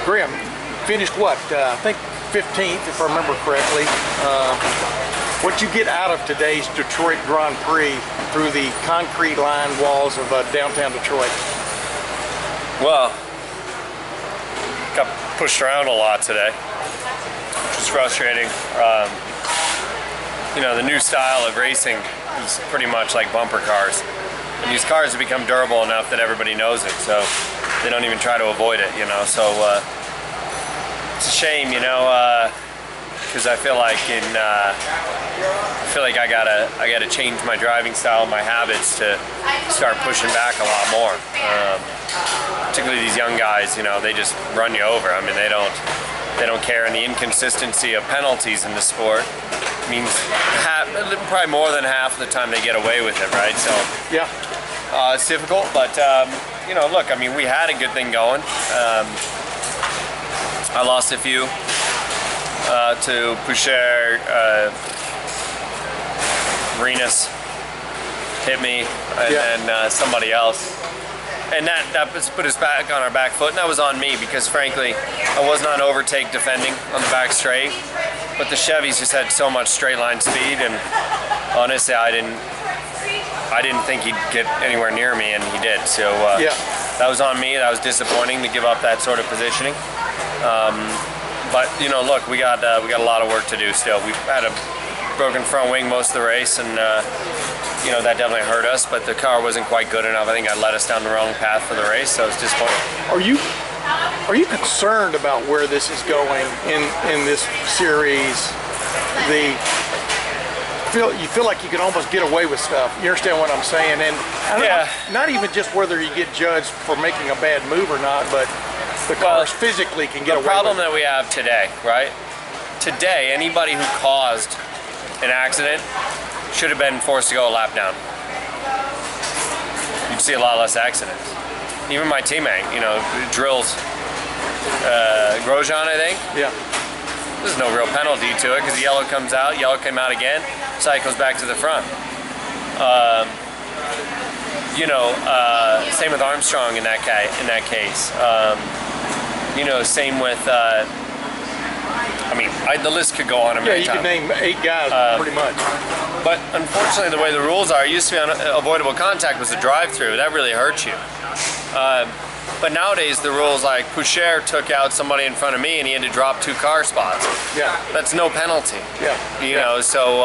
Graham finished what? I think 15th, if I remember correctly. What you get out of today's Detroit Grand Prix through the concrete lined walls of downtown Detroit? Well, got pushed around a lot today, which was frustrating. You know, the new style of racing is pretty much like bumper cars. And these cars have become durable enough that everybody knows it, so they don't even try to avoid it, you know. So it's a shame, you know, because I feel like I gotta change my driving style, my habits to start pushing back a lot more. Particularly these young guys, you know, they just run you over. I mean, they don't care, and the inconsistency of penalties in the sport means probably more than half of the time they get away with it, right? So yeah, it's difficult, but you know, look, I mean, we had a good thing going. I lost a few to Poucher, Renus hit me, and then somebody else. And that put us back on our back foot, and that was on me because, frankly, I was not overtake defending on the back straight. But the Chevys just had so much straight line speed, and honestly, I didn't think he'd get anywhere near me, and he did. So that was on me. That was disappointing to give up that sort of positioning. But you know, look, we got a lot of work to do still. We've had a broken front wing most of the race, and you know, that definitely hurt us, but the car wasn't quite good enough. I think I led us down the wrong path for the race, so it's disappointing. Are you concerned about where this is going in this series? You feel like you can almost get away with stuff. You understand what I'm saying? And not even just whether you get judged for making a bad move or not, but the cars physically can get away with it. The problem that we have today, right? Today, anybody who caused an accident should have been forced to go a lap down. You'd see a lot less accidents. Even my teammate, you know, drills Grosjean, I think. Yeah. There's no real penalty to it because the yellow comes out, yellow came out again, cycles back to the front. You know, same with Armstrong in that case. You know, same with. I mean, the list could go on a minute. Yeah, you could name 8 guys pretty much. But unfortunately, the way the rules are, it used to be unavoidable contact was a drive-through. That really hurts you. But nowadays, the rules, like Poucher took out somebody in front of me and he had to drop 2 car spots. Yeah. That's no penalty. Yeah. You know, so,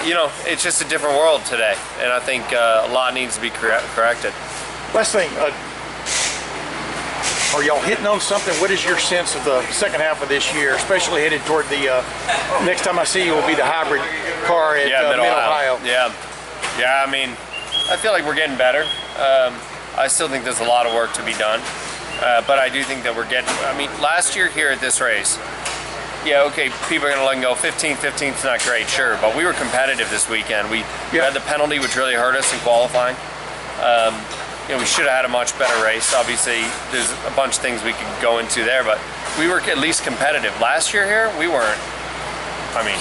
you know, it's just a different world today. And I think a lot needs to be corrected. Last thing. Are y'all hitting on something? What is your sense of the second half of this year, especially headed toward the next time I see you will be the hybrid car at Mid-Ohio? Yeah, I mean, I feel like we're getting better. I still think there's a lot of work to be done, but I do think that we're getting, I mean, last year here at this race, yeah, okay, people are going to let them go 15th's not great, sure, but we were competitive this weekend. We had the penalty, which really hurt us in qualifying. You know, we should have had a much better race. Obviously, there's a bunch of things we could go into there, but we were at least competitive. Last year here, we weren't. I mean,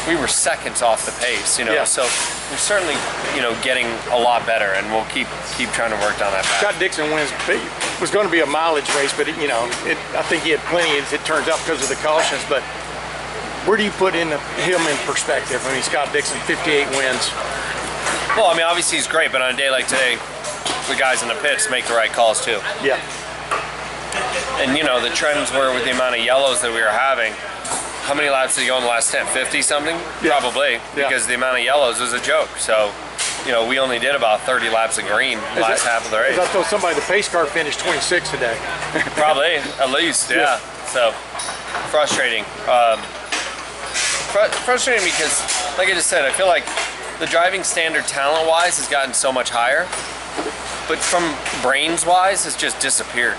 we were seconds off the pace, you know. So we're certainly, you know, getting a lot better, and we'll keep trying to work down that path. Scott Dixon wins. It was going to be a mileage race, but you know, I think he had plenty, as it turns out, because of the cautions. But where do you put him in perspective? I mean, Scott Dixon, 58 wins. Well, I mean, obviously he's great, but on a day like today, the guys in the pits make the right calls too. Yeah. And you know, the trends were with the amount of yellows that we were having. How many laps did he go in the last 10? 50 something? Yeah. Probably, because the amount of yellows was a joke. So, you know, we only did about 30 laps of green last half of the race. I told somebody the pace car finished 26 today. Probably, at least, yeah. So, frustrating. Frustrating because, like I just said, I feel like the driving standard talent-wise has gotten so much higher, but from brains-wise, has just disappeared.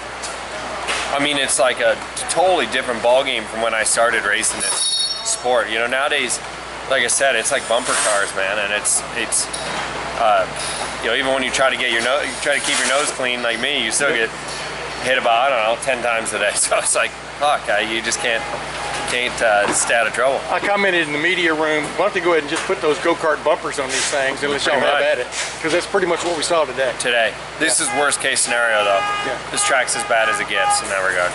I mean, it's like a totally different ballgame from when I started racing this sport. You know, nowadays, like I said, it's like bumper cars, man, and it's you know, even when you try to get try to keep your nose clean like me, you still get hit about, I don't know, 10 times a day. So it's like, fuck, you just can't can't stay out of trouble. I commented in the media room, why don't they go ahead and just put those go-kart bumpers on these things and let y'all have at it? Because that's pretty much what we saw today. This is worst case scenario though. Yeah. This track's as bad as it gets in that regard.